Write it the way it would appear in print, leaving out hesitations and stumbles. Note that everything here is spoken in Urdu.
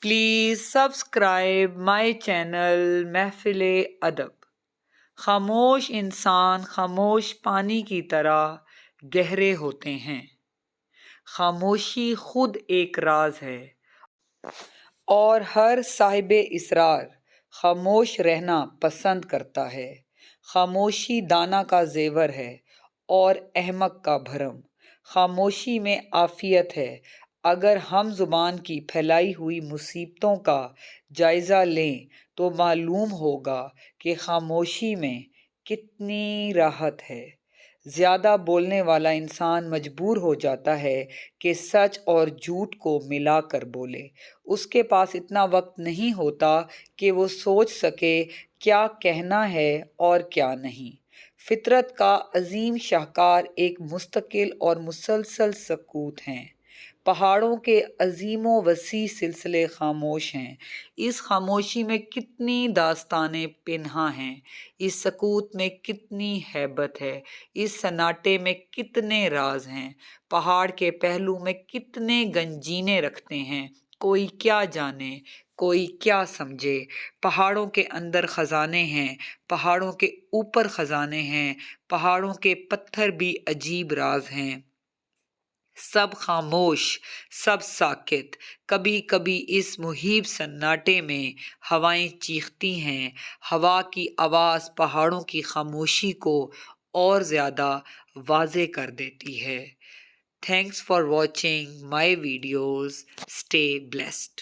پلیز سبسکرائب مائی چینل محفل ادب۔ خاموش انسان خاموش پانی کی طرح گہرے ہوتے ہیں۔ خاموشی خود ایک راز ہے اور ہر صاحب اسرار خاموش رہنا پسند کرتا ہے۔ خاموشی دانا کا زیور ہے اور احمق کا بھرم۔ خاموشی میں عافیت ہے۔ اگر ہم زبان کی پھیلائی ہوئی مصیبتوں کا جائزہ لیں تو معلوم ہوگا کہ خاموشی میں کتنی راحت ہے۔ زیادہ بولنے والا انسان مجبور ہو جاتا ہے کہ سچ اور جھوٹ کو ملا کر بولے۔ اس کے پاس اتنا وقت نہیں ہوتا کہ وہ سوچ سکے کیا کہنا ہے اور کیا نہیں۔ فطرت کا عظیم شاہکار ایک مستقل اور مسلسل سکوت ہے۔ پہاڑوں کے عظیم و وسیع سلسلے خاموش ہیں۔ اس خاموشی میں کتنی داستانیں پنہاں ہیں۔ اس سکوت میں کتنی ہیبت ہے۔ اس سناٹے میں کتنے راز ہیں۔ پہاڑ کے پہلو میں کتنے گنجینے رکھتے ہیں۔ کوئی کیا جانے، کوئی کیا سمجھے۔ پہاڑوں کے اندر خزانے ہیں، پہاڑوں کے اوپر خزانے ہیں، پہاڑوں کے پتھر بھی عجیب راز ہیں۔ سب خاموش، سب ساکت۔ کبھی کبھی اس مہیب سناٹے میں ہوائیں چیختی ہیں۔ ہوا کی آواز پہاڑوں کی خاموشی کو اور زیادہ واضح کر دیتی ہے۔ Thanks for watching my videos. Stay blessed.